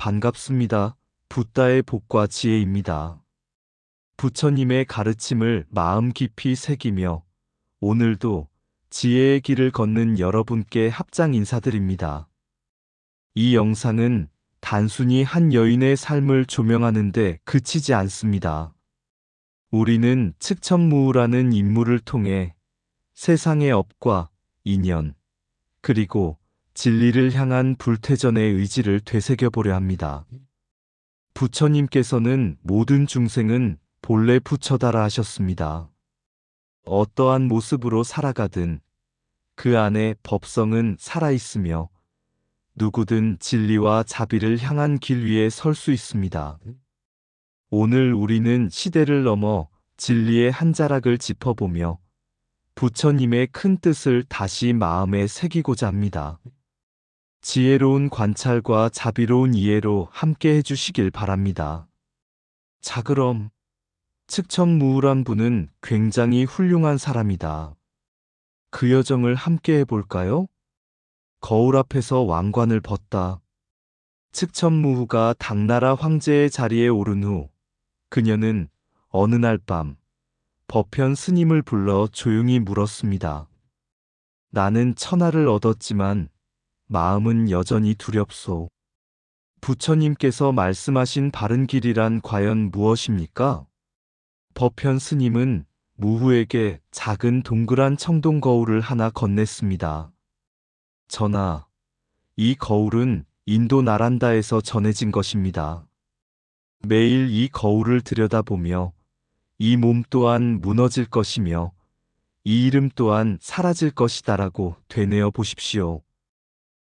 반갑습니다. 붓다의 복과 지혜입니다. 부처님의 가르침을 마음 깊이 새기며 오늘도 지혜의 길을 걷는 여러분께 합장 인사드립니다. 이 영상은 단순히 한 여인의 삶을 조명하는 데 그치지 않습니다. 우리는 측천무후라는 인물을 통해 세상의 업과 인연, 그리고 진리를 향한 불태전의 의지를 되새겨보려 합니다. 부처님께서는 모든 중생은 본래 부처다라 하셨습니다. 어떠한 모습으로 살아가든 그 안에 법성은 살아있으며 누구든 진리와 자비를 향한 길 위에 설 수 있습니다. 오늘 우리는 시대를 넘어 진리의 한 자락을 짚어보며 부처님의 큰 뜻을 다시 마음에 새기고자 합니다. 지혜로운 관찰과 자비로운 이해로 함께 해주시길 바랍니다. 자, 그럼 측천무후란 분은 굉장히 훌륭한 사람이다. 그 여정을 함께 해볼까요? 거울 앞에서 왕관을 벗다. 측천무후가 당나라 황제의 자리에 오른 후 그녀는 어느 날 밤 법현 스님을 불러 조용히 물었습니다. 나는 천하를 얻었지만 마음은 여전히 두렵소. 부처님께서 말씀하신 바른 길이란 과연 무엇입니까? 법현 스님은 무후에게 작은 동그란 청동 거울을 하나 건넸습니다. 전하, 이 거울은 인도 나란다에서 전해진 것입니다. 매일 이 거울을 들여다보며 이 몸 또한 무너질 것이며 이 이름 또한 사라질 것이다라고 되뇌어 보십시오.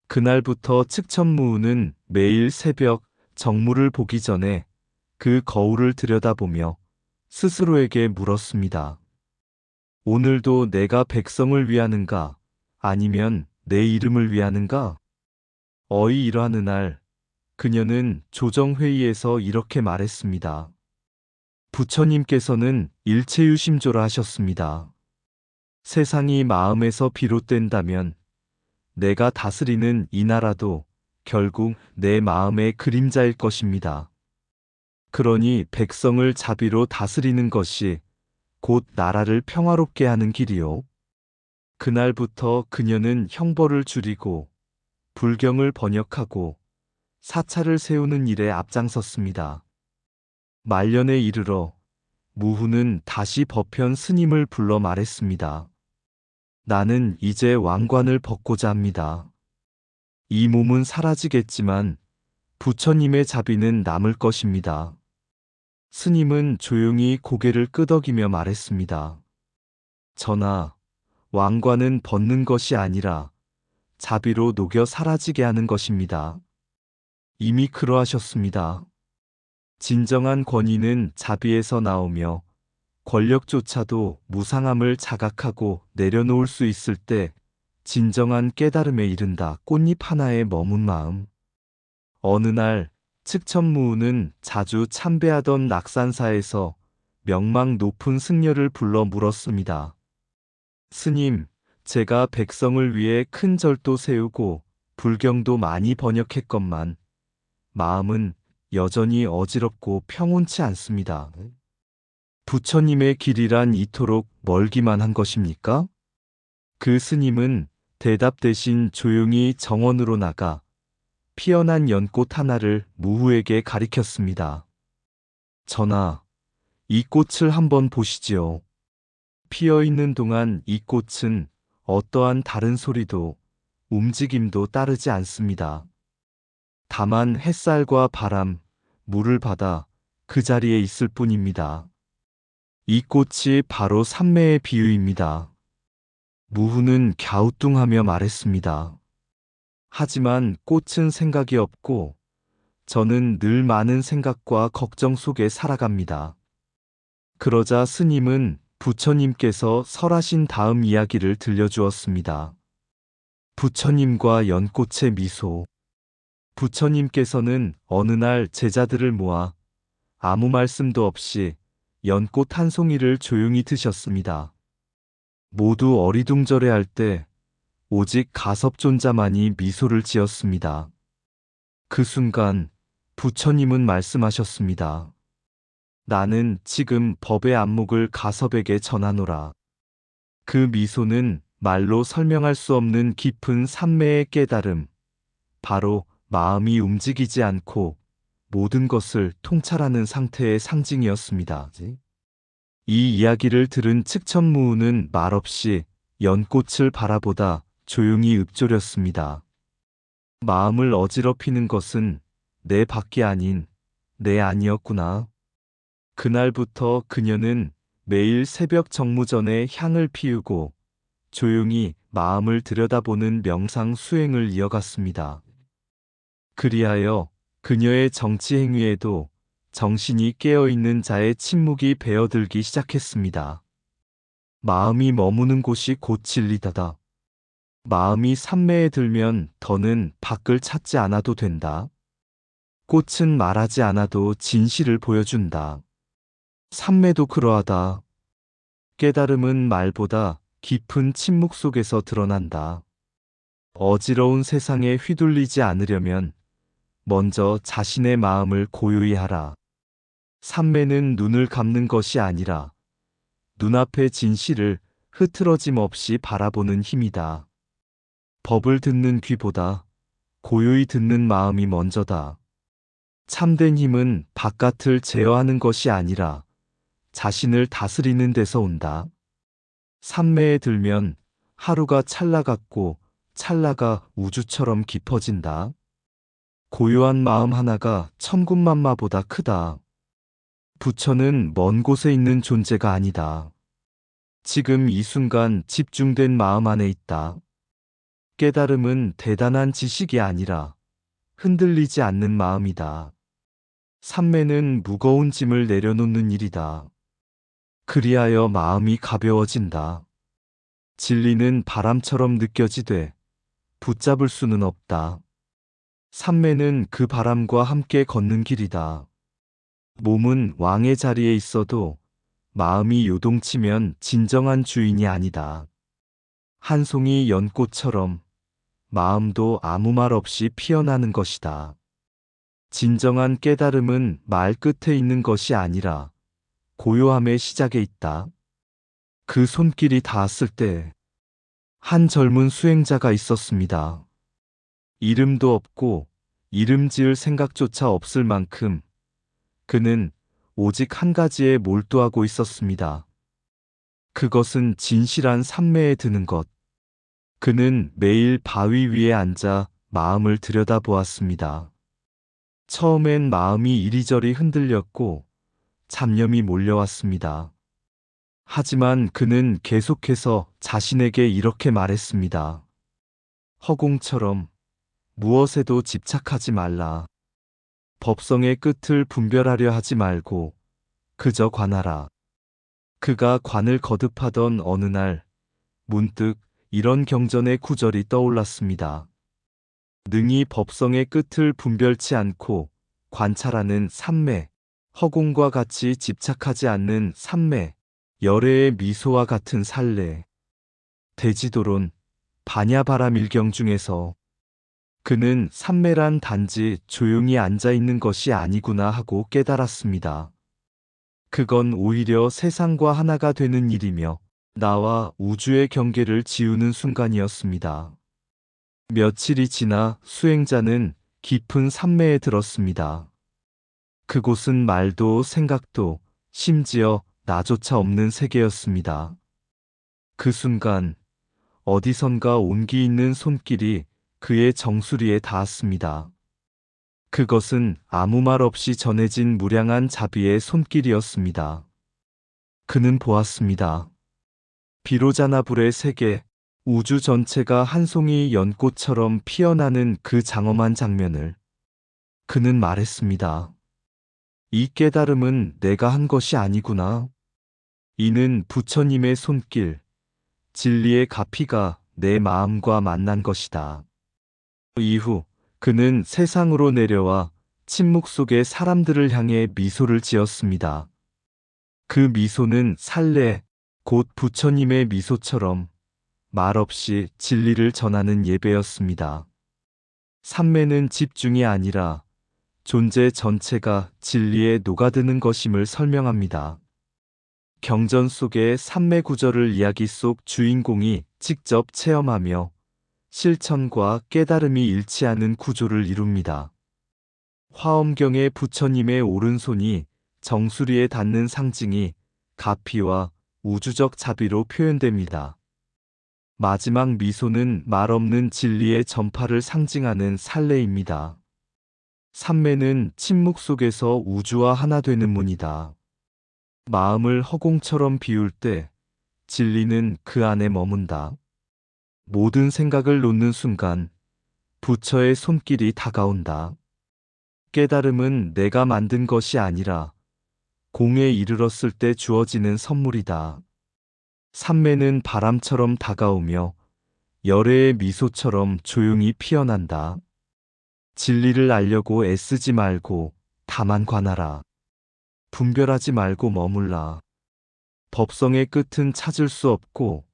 그날부터 측천무후는 매일 새벽 정물을 보기 전에 그 거울을 들여다보며 스스로에게 물었습니다. 오늘도 내가 백성을 위하는가? 아니면 내 이름을 위하는가? 어이 일어나는 날, 그녀는 조정회의에서 이렇게 말했습니다. 부처님께서는 일체유심조라 하셨습니다. 세상이 마음에서 비롯된다면 내가 다스리는 이 나라도 결국 내 마음의 그림자일 것입니다. 그러니 백성을 자비로 다스리는 것이 곧 나라를 평화롭게 하는 길이요. 그날부터 그녀는 형벌을 줄이고 불경을 번역하고 사찰을 세우는 일에 앞장섰습니다. 말년에 이르러 무후는 다시 법현 스님을 불러 말했습니다. 나는 이제 왕관을 벗고자 합니다. 이 몸은 사라지겠지만 부처님의 자비는 남을 것입니다. 스님은 조용히 고개를 끄덕이며 말했습니다. 전하, 왕관은 벗는 것이 아니라 자비로 녹여 사라지게 하는 것입니다. 이미 그러하셨습니다. 진정한 권위는 자비에서 나오며 권력조차도 무상함을 자각하고 내려놓을 수 있을 때 진정한 깨달음에 이른다. 꽃잎 하나에 머문 마음. 어느 날 측천무후는 자주 참배하던 낙산사에서 명망 높은 승려를 불러 물었습니다. 스님, 제가 백성을 위해 큰 절도 세우고 불경도 많이 번역했건만 마음은 여전히 어지럽고 평온치 않습니다. 부처님의 길이란 이토록 멀기만 한 것입니까? 그 스님은 대답 대신 조용히 정원으로 나가 피어난 연꽃 하나를 무후에게 가리켰습니다. 전하, 이 꽃을 한번 보시지요. 피어있는 동안 이 꽃은 어떠한 다른 소리도 움직임도 따르지 않습니다. 다만 햇살과 바람, 물을 받아 그 자리에 있을 뿐입니다. 이 꽃이 바로 삼매의 비유입니다. 무후는 갸우뚱하며 말했습니다. 하지만 꽃은 생각이 없고 저는 늘 많은 생각과 걱정 속에 살아갑니다. 그러자 스님은 부처님께서 설하신 다음 이야기를 들려주었습니다. 부처님과 연꽃의 미소. 부처님께서는 어느 날 제자들을 모아 아무 말씀도 없이 연꽃 한 송이를 조용히 드셨습니다. 모두 어리둥절해할 때 오직 가섭존자만이 미소를 지었습니다. 그 순간 부처님은 말씀하셨습니다. 나는 지금 법의 안목을 가섭에게 전하노라. 그 미소는 말로 설명할 수 없는 깊은 삼매의 깨달음, 바로 마음이 움직이지 않고 모든 것을 통찰하는 상태의 상징이었습니다. 이 이야기를 들은 측천무우는 말없이 연꽃을 바라보다 조용히 읊조렸습니다. 마음을 어지럽히는 것은 내 밖이 아닌 내 안이었구나. 그날부터 그녀는 매일 새벽 정무전에 향을 피우고 조용히 마음을 들여다보는 명상 수행을 이어갔습니다. 그리하여 그녀의 정치 행위에도 정신이 깨어있는 자의 침묵이 배어들기 시작했습니다. 마음이 머무는 곳이 곧 진리다다. 마음이 삼매에 들면 더는 밖을 찾지 않아도 된다. 꽃은 말하지 않아도 진실을 보여준다. 삼매도 그러하다. 깨달음은 말보다 깊은 침묵 속에서 드러난다. 어지러운 세상에 휘둘리지 않으려면 먼저 자신의 마음을 고요히 하라. 삼매는 눈을 감는 것이 아니라 눈앞의 진실을 흐트러짐 없이 바라보는 힘이다. 법을 듣는 귀보다 고요히 듣는 마음이 먼저다. 참된 힘은 바깥을 제어하는 것이 아니라 자신을 다스리는 데서 온다. 삼매에 들면 하루가 찰나 같고 찰나가 우주처럼 깊어진다. 고요한 마음 하나가 천군만마보다 크다. 부처는 먼 곳에 있는 존재가 아니다. 지금 이 순간 집중된 마음 안에 있다. 깨달음은 대단한 지식이 아니라 흔들리지 않는 마음이다. 삼매는 무거운 짐을 내려놓는 일이다. 그리하여 마음이 가벼워진다. 진리는 바람처럼 느껴지되 붙잡을 수는 없다. 삼매는 그 바람과 함께 걷는 길이다. 몸은 왕의 자리에 있어도 마음이 요동치면 진정한 주인이 아니다. 한 송이 연꽃처럼 마음도 아무 말 없이 피어나는 것이다. 진정한 깨달음은 말 끝에 있는 것이 아니라 고요함의 시작에 있다. 그 손길이 닿았을 때 한 젊은 수행자가 있었습니다. 이름도 없고 이름 지을 생각조차 없을 만큼 그는 오직 한 가지에 몰두하고 있었습니다. 그것은 진실한 삼매에 드는 것. 그는 매일 바위 위에 앉아 마음을 들여다보았습니다. 처음엔 마음이 이리저리 흔들렸고 잡념이 몰려왔습니다. 하지만 그는 계속해서 자신에게 이렇게 말했습니다. 허공처럼 무엇에도 집착하지 말라. 법성의 끝을 분별하려 하지 말고 그저 관하라. 그가 관을 거듭하던 어느 날 문득 이런 경전의 구절이 떠올랐습니다. 능히 법성의 끝을 분별치 않고 관찰하는 삼매, 허공과 같이 집착하지 않는 삼매, 열애의 미소와 같은 살래. 대지도론 반야바라밀경 중에서 그는 삼매란 단지 조용히 앉아 있는 것이 아니구나 하고 깨달았습니다. 그건 오히려 세상과 하나가 되는 일이며 나와 우주의 경계를 지우는 순간이었습니다. 며칠이 지나 수행자는 깊은 삼매에 들었습니다. 그곳은 말도 생각도 심지어 나조차 없는 세계였습니다. 그 순간 어디선가 온기 있는 손길이 그의 정수리에 닿았습니다. 그것은 아무 말 없이 전해진 무량한 자비의 손길이었습니다. 그는 보았습니다. 비로자나불의 세계, 우주 전체가 한 송이 연꽃처럼 피어나는 그 장엄한 장면을. 그는 말했습니다. 이 깨달음은 내가 한 것이 아니구나. 이는 부처님의 손길, 진리의 가피가 내 마음과 만난 것이다. 이후 그는 세상으로 내려와 침묵 속의 사람들을 향해 미소를 지었습니다. 그 미소는 살레, 곧 부처님의 미소처럼 말없이 진리를 전하는 예배였습니다. 삼매는 집중이 아니라 존재 전체가 진리에 녹아드는 것임을 설명합니다. 경전 속의 삼매 구절을 이야기 속 주인공이 직접 체험하며 실천과 깨달음이 일치하는 구조를 이룹니다. 화엄경의 부처님의 오른손이 정수리에 닿는 상징이 가피와 우주적 자비로 표현됩니다. 마지막 미소는 말없는 진리의 전파를 상징하는 살레입니다. 삼매는 침묵 속에서 우주와 하나 되는 문이다. 마음을 허공처럼 비울 때 진리는 그 안에 머문다. 모든 생각을 놓는 순간 부처의 손길이 다가온다. 깨달음은 내가 만든 것이 아니라 공에 이르렀을 때 주어지는 선물이다. 삼매는 바람처럼 다가오며 열애의 미소처럼 조용히 피어난다. 진리를 알려고 애쓰지 말고 다만 관하라. 분별하지 말고 머물라. 법성의 끝은 찾을 수 없고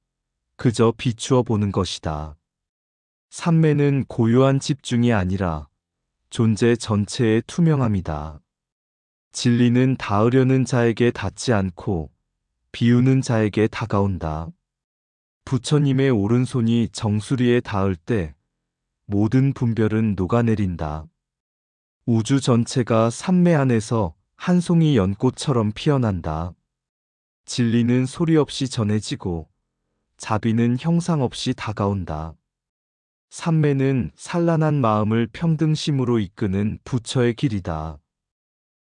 그저 비추어 보는 것이다. 삼매는 고요한 집중이 아니라 존재 전체의 투명함이다. 진리는 닿으려는 자에게 닿지 않고 비우는 자에게 다가온다. 부처님의 오른손이 정수리에 닿을 때 모든 분별은 녹아내린다. 우주 전체가 삼매 안에서 한 송이 연꽃처럼 피어난다. 진리는 소리 없이 전해지고 자비는 형상 없이 다가온다. 삼매는 산란한 마음을 평등심으로 이끄는 부처의 길이다.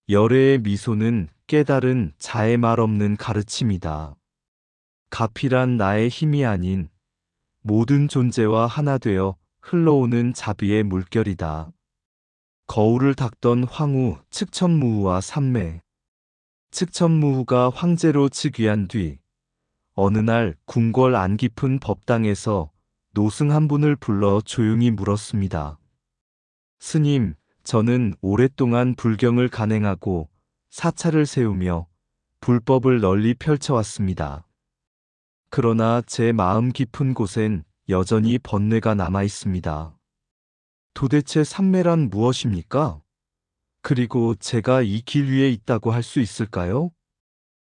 열애의 미소는 깨달은 자의 말 없는 가르침이다. 가피란 나의 힘이 아닌 모든 존재와 하나 되어 흘러오는 자비의 물결이다. 거울을 닦던 황후 측천무후와 삼매. 측천무후가 황제로 즉위한 뒤 어느 날 궁궐 안 깊은 법당에서 노승 한 분을 불러 조용히 물었습니다. 스님, 저는 오랫동안 불경을 간행하고 사찰을 세우며 불법을 널리 펼쳐왔습니다. 그러나 제 마음 깊은 곳엔 여전히 번뇌가 남아 있습니다. 도대체 삼매란 무엇입니까? 그리고 제가 이 길 위에 있다고 할 수 있을까요?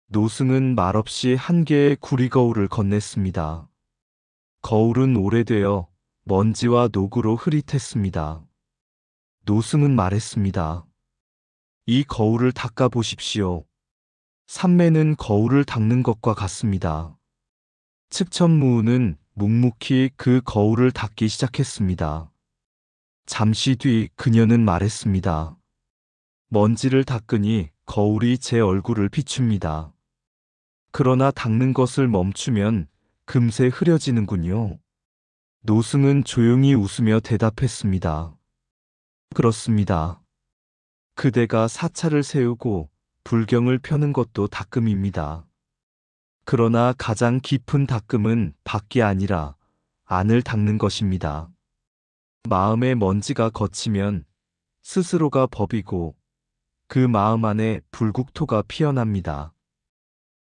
노승은 말없이 한 개의 구리거울을 건넸습니다. 거울은 오래되어 먼지와 녹으로 흐릿했습니다. 노승은 말했습니다. 이 거울을 닦아 보십시오. 삼매는 거울을 닦는 것과 같습니다. 측천무후는 묵묵히 그 거울을 닦기 시작했습니다. 잠시 뒤 그녀는 말했습니다. 먼지를 닦으니 거울이 제 얼굴을 비춥니다. 그러나 닦는 것을 멈추면 금세 흐려지는군요. 노승은 조용히 웃으며 대답했습니다. 그렇습니다. 그대가 사찰을 세우고 불경을 펴는 것도 닦음입니다. 그러나 가장 깊은 닦음은 밖이 아니라 안을 닦는 것입니다. 마음의 먼지가 걷히면 스스로가 법이고 그 마음 안에 불국토가 피어납니다.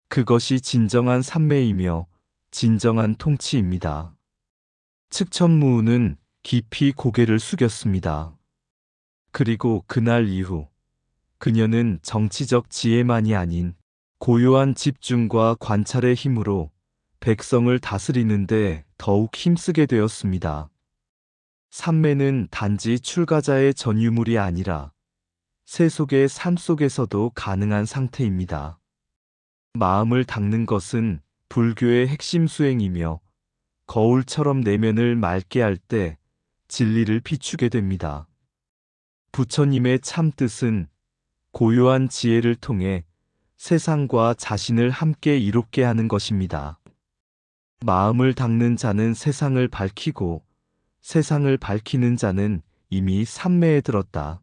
그것이 진정한 삼매이며 진정한 통치입니다. 측천무후는 깊이 고개를 숙였습니다. 그리고 그날 이후 그녀는 정치적 지혜만이 아닌 고요한 집중과 관찰의 힘으로 백성을 다스리는데 더욱 힘쓰게 되었습니다. 삼매는 단지 출가자의 전유물이 아니라 세속의 삶 속에서도 가능한 상태입니다. 마음을 닦는 것은 불교의 핵심 수행이며 거울처럼 내면을 맑게 할 때 진리를 비추게 됩니다. 부처님의 참 뜻은 고요한 지혜를 통해 세상과 자신을 함께 이롭게 하는 것입니다. 마음을 닦는 자는 세상을 밝히고 세상을 밝히는 자는 이미 삼매에 들었다.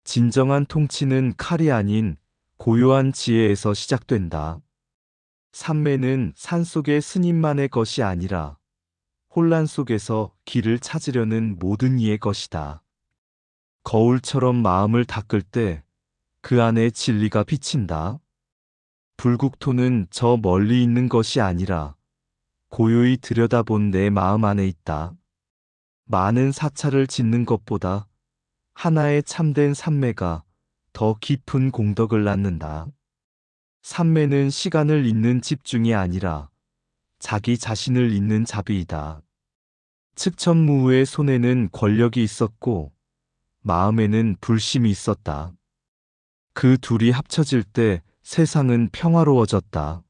진정한 통치는 칼이 아닌 고요한 지혜에서 시작된다. 삼매는 산속의 스님만의 것이 아니라 혼란 속에서 길을 찾으려는 모든 이의 것이다. 거울처럼 마음을 닦을 때 그 안에 진리가 비친다. 불국토는 저 멀리 있는 것이 아니라 고요히 들여다본 내 마음 안에 있다. 많은 사찰을 짓는 것보다 하나의 참된 삼매가 더 깊은 공덕을 낳는다. 삼매는 시간을 잇는 집중이 아니라 자기 자신을 잇는 자비이다. 측천무후의 손에는 권력이 있었고 마음에는 불심이 있었다. 그 둘이 합쳐질 때 세상은 평화로워졌다.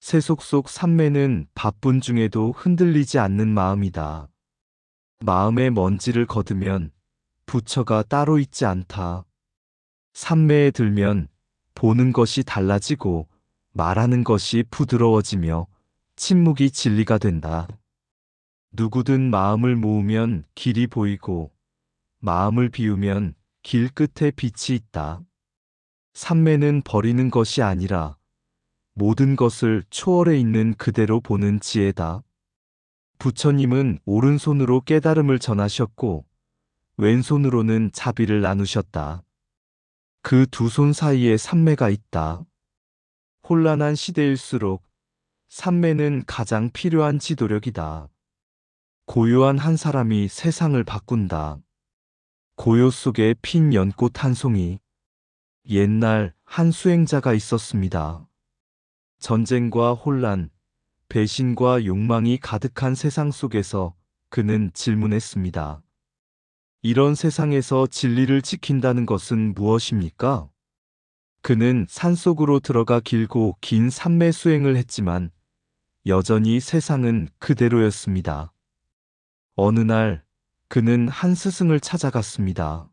세속 속 삼매는 바쁜 중에도 흔들리지 않는 마음이다. 마음의 먼지를 거두면 부처가 따로 있지 않다. 삼매에 들면 보는 것이 달라지고 말하는 것이 부드러워지며 침묵이 진리가 된다. 누구든 마음을 모으면 길이 보이고 마음을 비우면 길 끝에 빛이 있다. 삼매는 버리는 것이 아니라 모든 것을 초월해 있는 그대로 보는 지혜다. 부처님은 오른손으로 깨달음을 전하셨고 왼손으로는 자비를 나누셨다. 그 두 손 사이에 삼매가 있다. 혼란한 시대일수록 삼매는 가장 필요한 지도력이다. 고요한 한 사람이 세상을 바꾼다. 고요 속에 핀 연꽃 한 송이. 옛날 한 수행자가 있었습니다. 전쟁과 혼란, 배신과 욕망이 가득한 세상 속에서 그는 질문했습니다. 이런 세상에서 진리를 지킨다는 것은 무엇입니까? 그는 산속으로 들어가 길고 긴 삼매 수행을 했지만 여전히 세상은 그대로였습니다. 어느 날 그는 한 스승을 찾아갔습니다.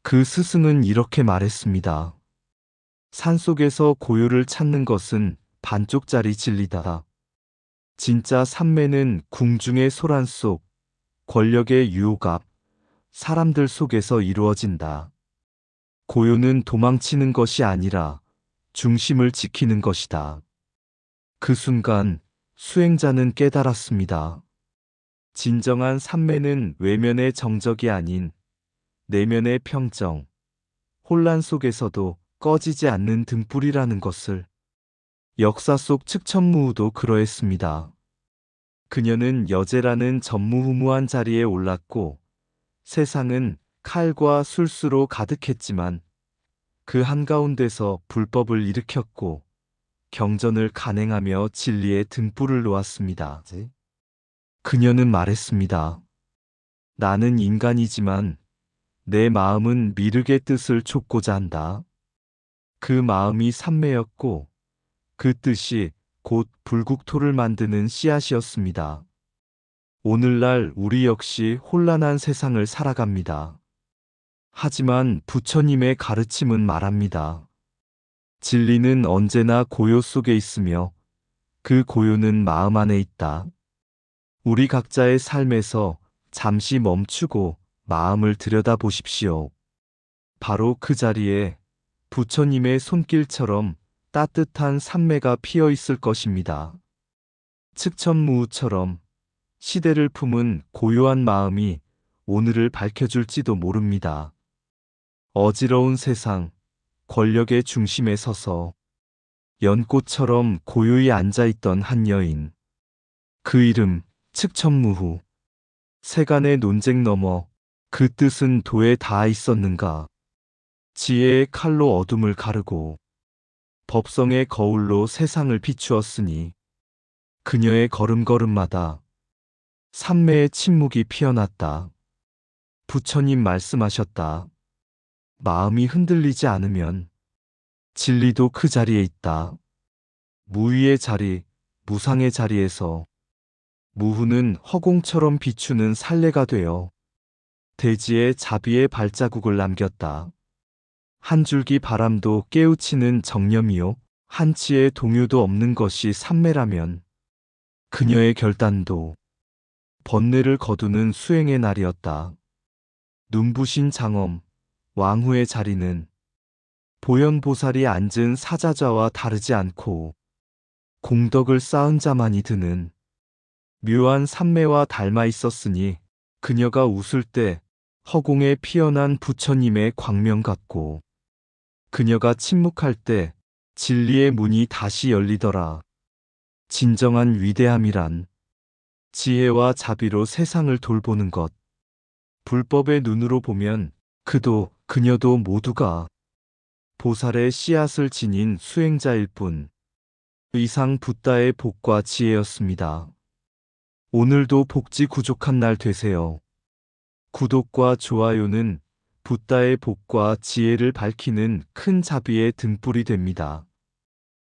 그 스승은 이렇게 말했습니다. 산속에서 고요를 찾는 것은 반쪽짜리 진리다. 진짜 삼매는 궁중의 소란 속, 권력의 유혹 앞, 사람들 속에서 이루어진다. 고요는 도망치는 것이 아니라 중심을 지키는 것이다. 그 순간 수행자는 깨달았습니다. 진정한 삼매는 외면의 정적이 아닌 내면의 평정, 혼란 속에서도 꺼지지 않는 등불이라는 것을. 역사 속 측천무후도 그러했습니다. 그녀는 여제라는 전무후무한 자리에 올랐고 세상은 칼과 술수로 가득했지만 그 한가운데서 불법을 일으켰고 경전을 간행하며 진리의 등불을 놓았습니다. 그녀는 말했습니다. 나는 인간이지만 내 마음은 미륵의 뜻을 좇고자 한다. 그 마음이 삼매였고 그 뜻이 곧 불국토를 만드는 씨앗이었습니다. 오늘날 우리 역시 혼란한 세상을 살아갑니다. 하지만 부처님의 가르침은 말합니다. 진리는 언제나 고요 속에 있으며 그 고요는 마음 안에 있다. 우리 각자의 삶에서 잠시 멈추고 마음을 들여다보십시오. 바로 그 자리에 부처님의 손길처럼 따뜻한 삼매가 피어 있을 것입니다. 측천무후처럼 시대를 품은 고요한 마음이 오늘을 밝혀줄지도 모릅니다. 어지러운 세상, 권력의 중심에 서서 연꽃처럼 고요히 앉아있던 한 여인. 그 이름 측천무후. 세간의 논쟁 너머 그 뜻은 도에 닿아 있었는가. 지혜의 칼로 어둠을 가르고 법성의 거울로 세상을 비추었으니 그녀의 걸음걸음마다 삼매의 침묵이 피어났다. 부처님 말씀하셨다. 마음이 흔들리지 않으면 진리도 그 자리에 있다. 무위의 자리, 무상의 자리에서 무후는 허공처럼 비추는 살레가 되어 대지에 자비의 발자국을 남겼다. 한 줄기 바람도 깨우치는 정념이요 한치의 동요도 없는 것이 삼매라면 그녀의 결단도 번뇌를 거두는 수행의 날이었다. 눈부신 장엄, 왕후의 자리는 보현보살이 앉은 사자좌와 다르지 않고 공덕을 쌓은 자만이 드는 묘한 삼매와 닮아 있었으니 그녀가 웃을 때 허공에 피어난 부처님의 광명 같고 그녀가 침묵할 때 진리의 문이 다시 열리더라. 진정한 위대함이란 지혜와 자비로 세상을 돌보는 것, 불법의 눈으로 보면 그도 그녀도 모두가 보살의 씨앗을 지닌 수행자일 뿐 이상 붓다의 복과 지혜였습니다. 오늘도 복지 구족한 날 되세요. 구독과 좋아요는 붓다의 복과 지혜를 밝히는 큰 자비의 등불이 됩니다.